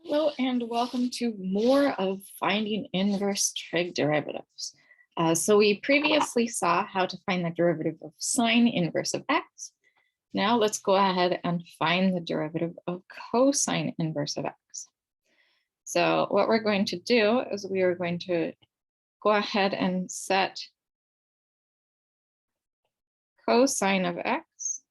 Hello and welcome to more of finding inverse trig derivatives. So we previously saw how to find the derivative of sine inverse of x. Now let's go ahead and find the derivative of cosine inverse of x. So what we're going to do is we are going to go ahead and set cosine of x.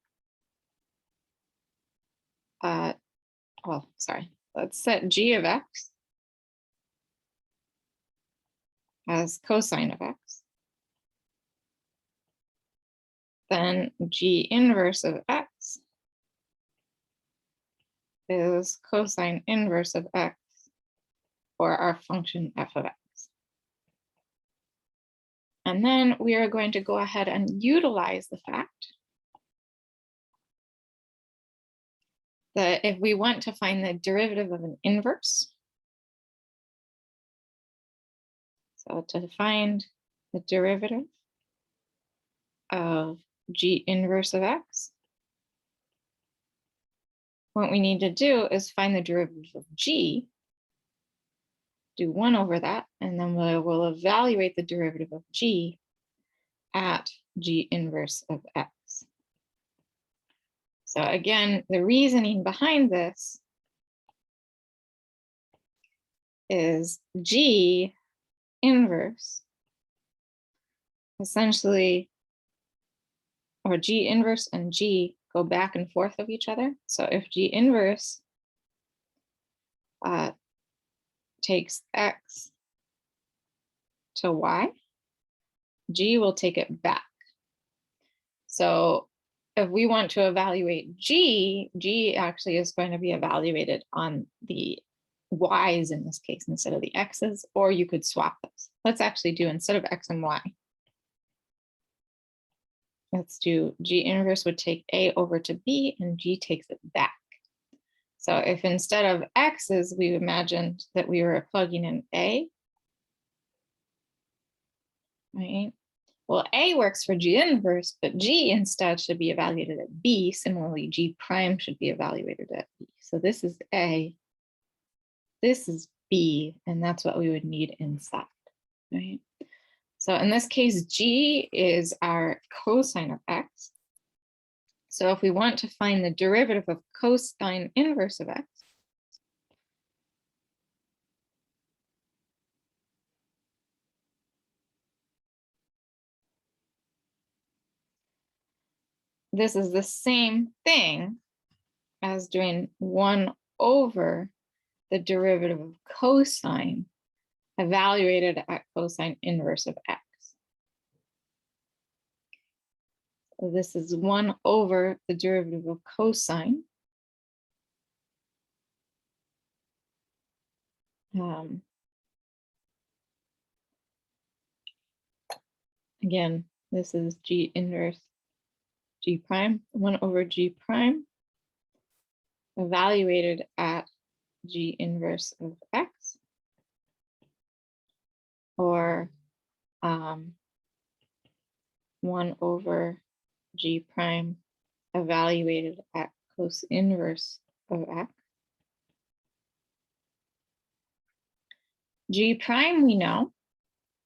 Let's set g of x as cosine of x. Then g inverse of x is cosine inverse of x for our function f of x. And then we are going to go ahead and utilize the fact that if we want to find the derivative of an inverse, so to find the derivative of g inverse of x, what we need to do is find the derivative of g, do 1 over that, and then we will evaluate the derivative of g at g inverse of x. So again, the reasoning behind this is g inverse essentially, or g inverse and g go back and forth of each other. So if g inverse takes x to y, g will take it back. So if we want to evaluate g actually is going to be evaluated on the y's in this case instead of the x's, or you could swap those. Let's actually do instead of x and y. Let's do g inverse would take a over to b and g takes it back. So if instead of x's, we imagined that we were plugging in a, right? Well, a works for g inverse, but g instead should be evaluated at b. Similarly, g prime should be evaluated at b. So this is a, this is b, and that's what we would need inside, right? So in this case, g is our cosine of x. So if we want to find the derivative of cosine inverse of x, this is the same thing as doing 1 over the derivative of cosine evaluated at cosine inverse of x. So this is 1 over the derivative of cosine. Again, this is g inverse g prime, 1 over g prime evaluated at g inverse of x, or 1 over g prime evaluated at cos inverse of x. G prime we know,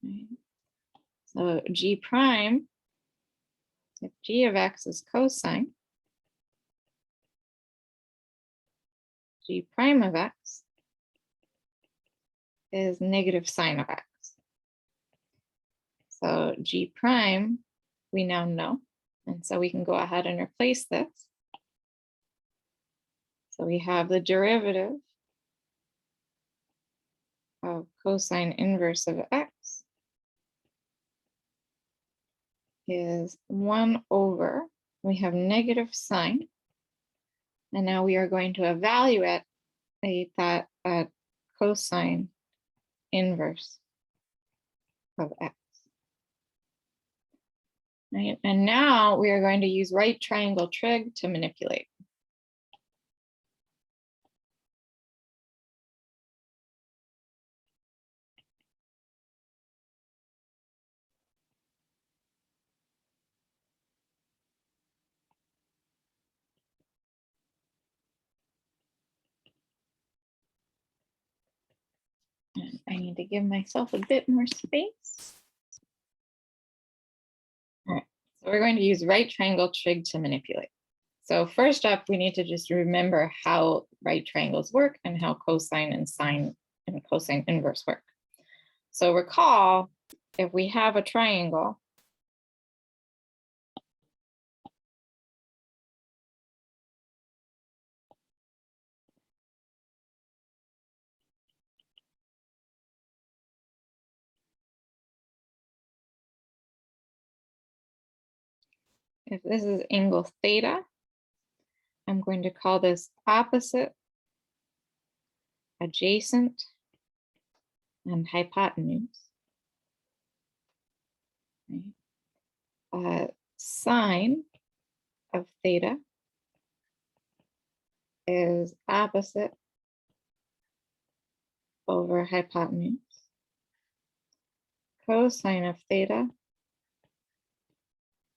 right? So g prime, if g of x is cosine, g prime of x is negative sine of x. So g prime we now know, and so we can go ahead and replace this. So we have the derivative of cosine inverse of x is 1 over, we have negative sine, and now we are going to evaluate that at cosine inverse of x. Right? And now we are going to use right triangle trig to manipulate. need to give myself a bit more space. All right, so we're going to use right triangle trig to manipulate. So first up, we need to just remember how right triangles work and how cosine and sine and cosine inverse work. So recall, if we have a triangle, if this is angle theta, I'm going to call this opposite, adjacent, and hypotenuse. Right. Sine of theta is opposite over hypotenuse. Cosine of theta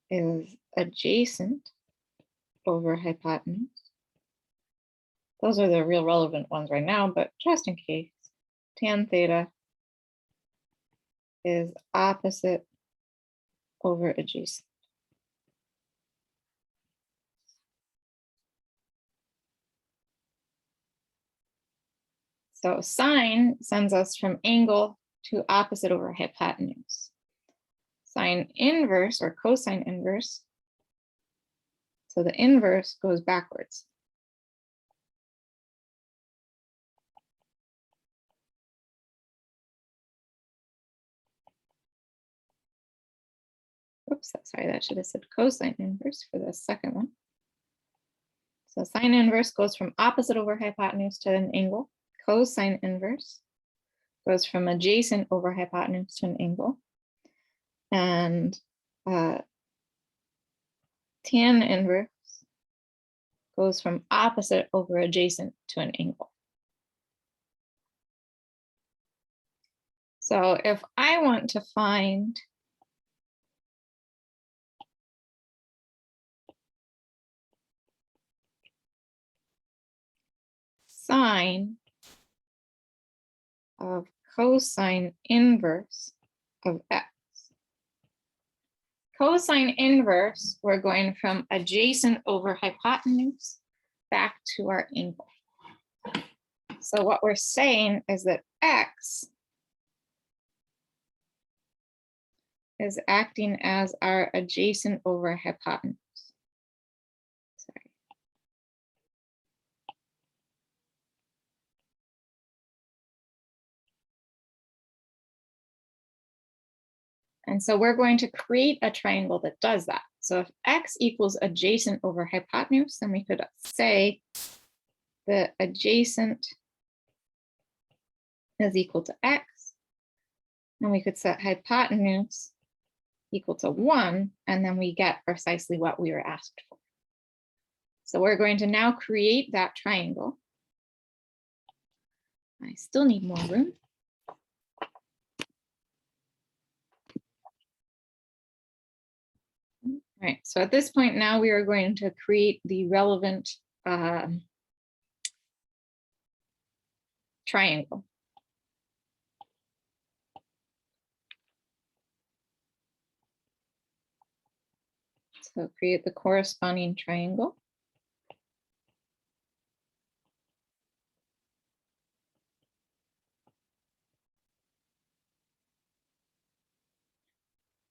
is adjacent over hypotenuse. Those are the real relevant ones right now, but just in case, tan theta is opposite over adjacent. So sine sends us from angle to opposite over hypotenuse. Sine inverse or cosine inverse, so the inverse goes backwards. Oops, sorry, that should have said cosine inverse for the second one. So sine inverse goes from opposite over hypotenuse to an angle. Cosine inverse goes from adjacent over hypotenuse to an angle. And tan inverse goes from opposite over adjacent to an angle. So if I want to find sine of cosine inverse of x. Cosine inverse, we're going from adjacent over hypotenuse back to our angle. So what we're saying is that x is acting as our adjacent over hypotenuse. Sorry. And so we're going to create a triangle that does that. So if x equals adjacent over hypotenuse, then we could say the adjacent is equal to x. And we could set hypotenuse equal to 1, and then we get precisely what we were asked for. So we're going to now create that triangle. I still need more room. All right, so at this point now we are going to create the relevant triangle. So create the corresponding triangle.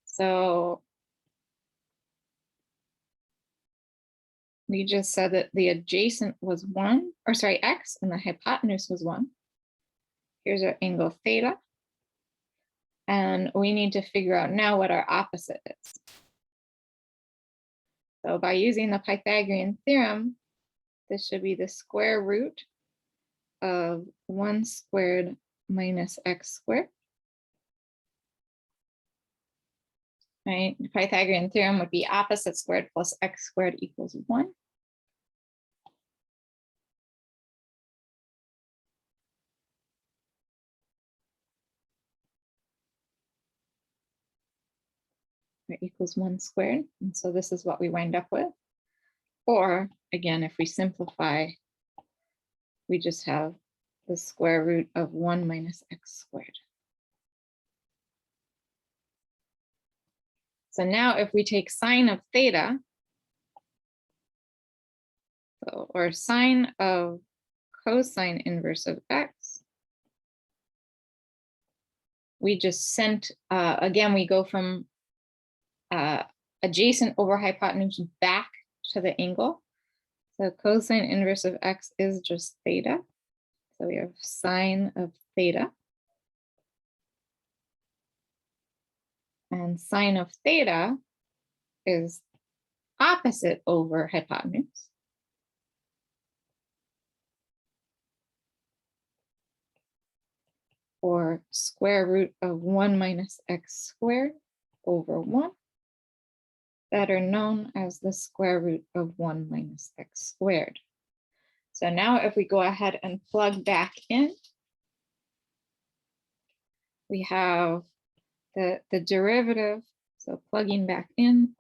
So we just said that the adjacent was 1, or sorry, x, and the hypotenuse was 1. Here's our angle theta. And we need to figure out now what our opposite is. So by using the Pythagorean theorem, this should be the square root of 1 squared minus x squared. Right? The Pythagorean theorem would be opposite squared plus x squared equals 1. That equals 1 squared. And so this is what we wind up with. Or again, if we simplify, we just have the square root of 1 minus x squared. So now if we take sine of theta, or sine of cosine inverse of x, we just sent, again, we go from adjacent over hypotenuse back to the angle. So cosine inverse of x is just theta. So we have sine of theta. And sine of theta is opposite over hypotenuse. Or square root of 1 minus x squared over 1, better known as the square root of 1 minus x squared. So now if we go ahead and plug back in, we have the derivative, so plugging back in,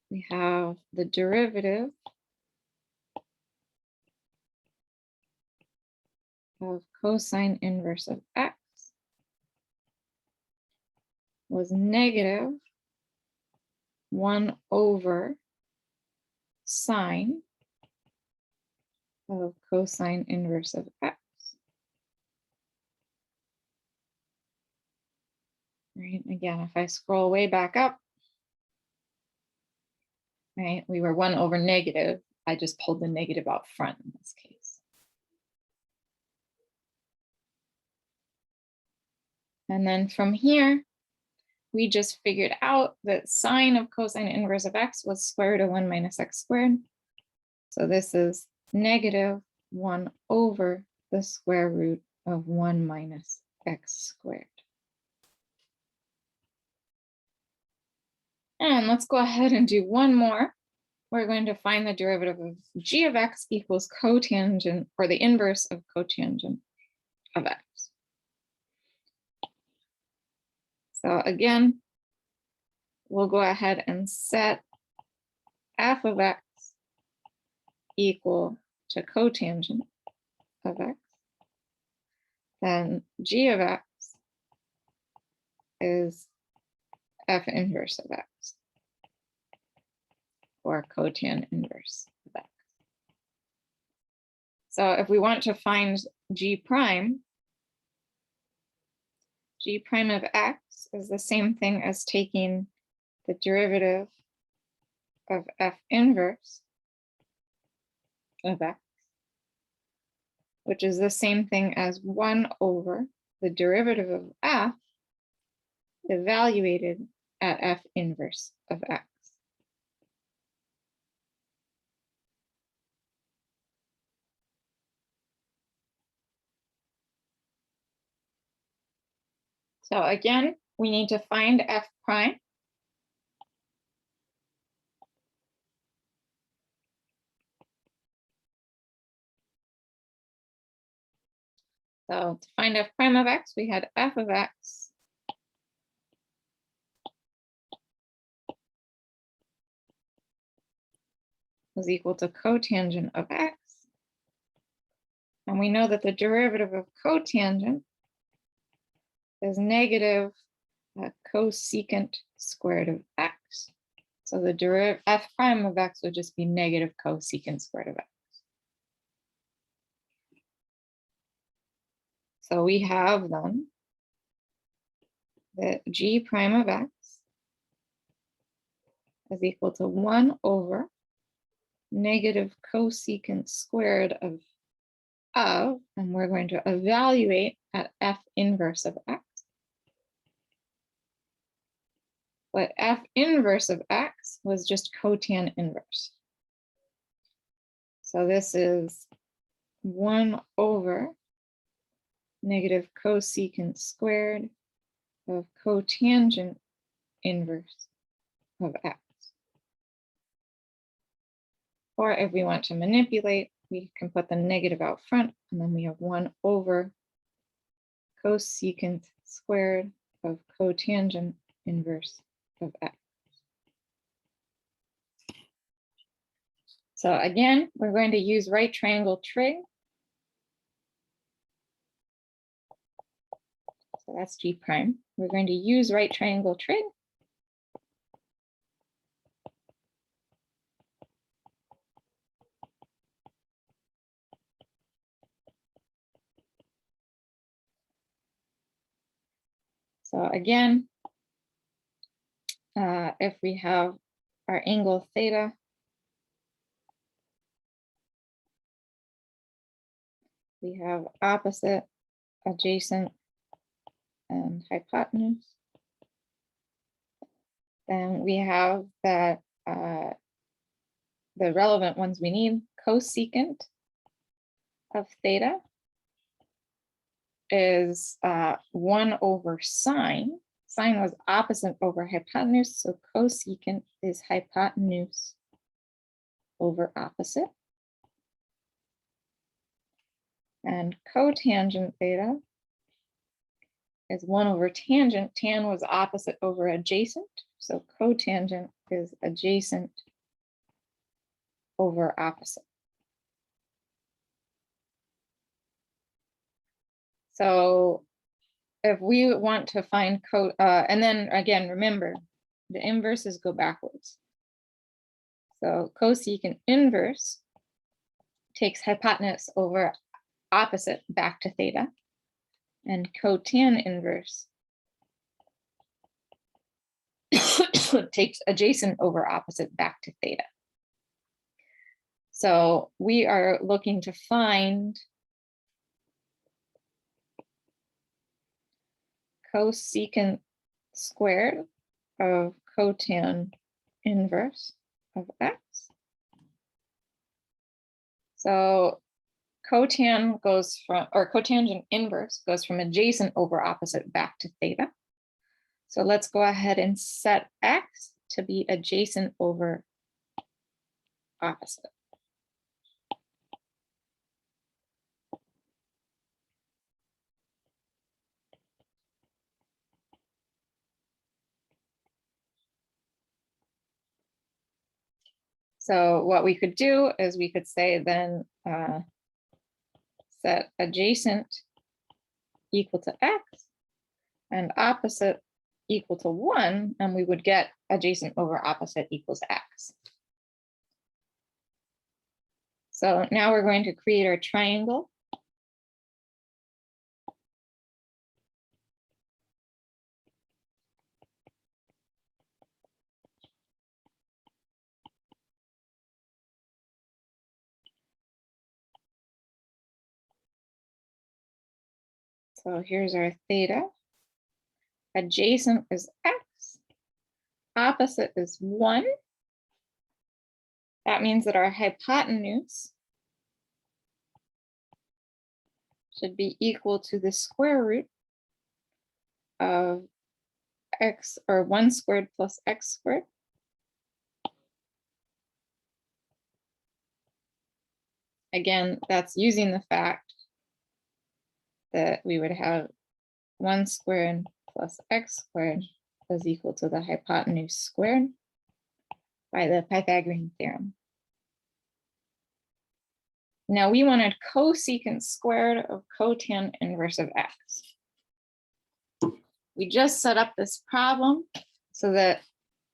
we have the derivative of cosine inverse of x was negative 1 over sine of cosine inverse of x. Right, again, if I scroll way back up, right, we were 1 over negative. I just pulled the negative out front in this case. And then from here, we just figured out that sine of cosine inverse of x was square root of 1 minus x squared. So this is negative 1 over the square root of 1 minus x squared. And let's go ahead and do one more. We're going to find the derivative of g of x equals cotangent, or the inverse of cotangent of x. So again, we'll go ahead and set f of x equal to cotangent of x. Then g of x is f inverse of x, or cotan inverse of x. So if we want to find g prime of x is the same thing as taking the derivative of f inverse of x, which is the same thing as 1 over the derivative of f evaluated at f inverse of x. So again, we need to find f prime. So to find f prime of x, we had f of x was equal to cotangent of x. And we know that the derivative of cotangent is negative cosecant squared of x. So the derivative f prime of x would just be negative cosecant squared of x. So we have then that g prime of x is equal to 1 over negative cosecant squared of, and we're going to evaluate at f inverse of x. But f inverse of x was just cotan inverse. So this is 1 over negative cosecant squared of cotangent inverse of x. Or if we want to manipulate, we can put the negative out front, and then we have 1 over cosecant squared of cotangent inverse of x. So again, we're going to use right triangle trig. So that's G prime. We're going to use right triangle trig. So again, if we have our angle theta, we have opposite, adjacent, and hypotenuse. Then we have that the relevant ones we need. Cosecant of theta is 1 over sine. Sine was opposite over hypotenuse, so cosecant is hypotenuse over opposite. And cotangent theta is 1 over tangent. Tan was opposite over adjacent, so cotangent is adjacent over opposite. So if we want to find and then again, remember, the inverses go backwards. So cosecant inverse takes hypotenuse over opposite back to theta, and cotan inverse takes adjacent over opposite back to theta. So we are looking to find cosecant squared of cotan inverse of x. So cotan goes from, or cotangent inverse goes from adjacent over opposite back to theta. So let's go ahead and set x to be adjacent over opposite. So what we could do is we could say then set adjacent equal to x and opposite equal to 1, and we would get adjacent over opposite equals x. So now we're going to create our triangle. So here's our theta. Adjacent is x. Opposite is 1. That means that our hypotenuse should be equal to the square root of x, or 1 squared plus x squared. Again, that's using the fact that we would have 1 squared plus x squared is equal to the hypotenuse squared by the Pythagorean theorem. Now we wanted cosecant squared of cotan inverse of x. We just set up this problem so that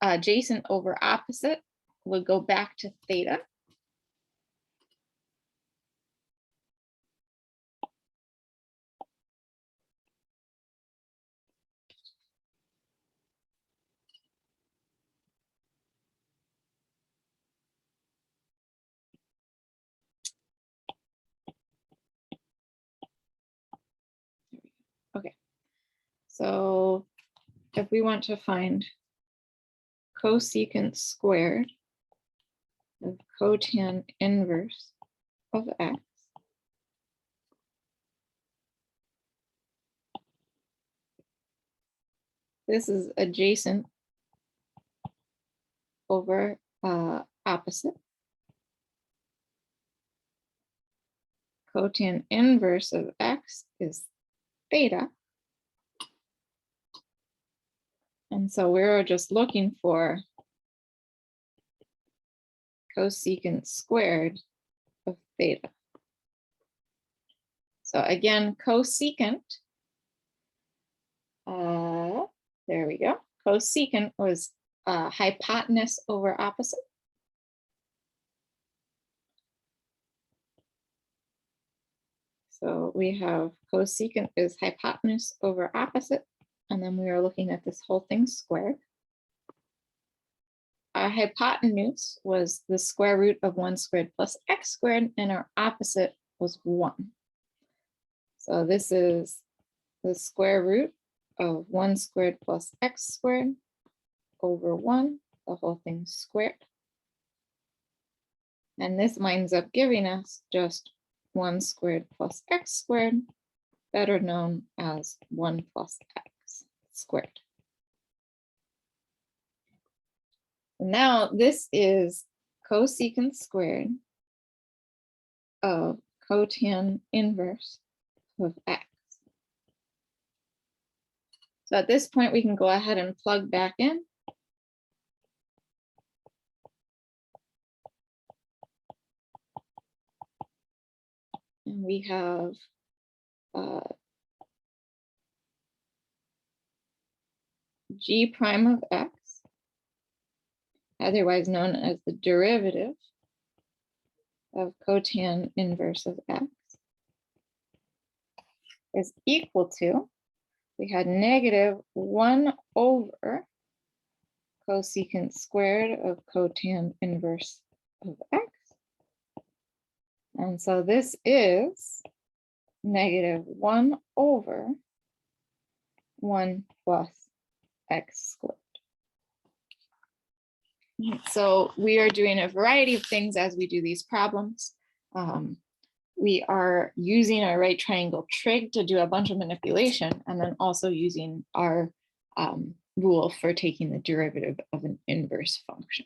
adjacent over opposite would go back to theta. Okay, so if we want to find cosecant squared of cotan inverse of x, this is adjacent over opposite. Cotan inverse of x is theta. And so we're just looking for cosecant squared of theta. So again, cosecant There we go. Cosecant was hypotenuse over opposite. So we have cosecant is hypotenuse over opposite, and then we are looking at this whole thing squared. Our hypotenuse was the square root of 1 squared plus x squared, and our opposite was 1. So this is the square root of 1 squared plus x squared over 1, the whole thing squared. And this winds up giving us just 1 squared plus x squared, better known as 1 plus x squared. Now this is cosecant squared of cotan inverse of x. So at this point, we can go ahead and plug back in. And we have g prime of x, otherwise known as the derivative of cotan inverse of x, is equal to, we had negative 1 over cosecant squared of cotan inverse of x. And so this is negative 1 over 1 plus x squared. So we are doing a variety of things as we do these problems. We are using our right triangle trig to do a bunch of manipulation, and then also using our rule for taking the derivative of an inverse function.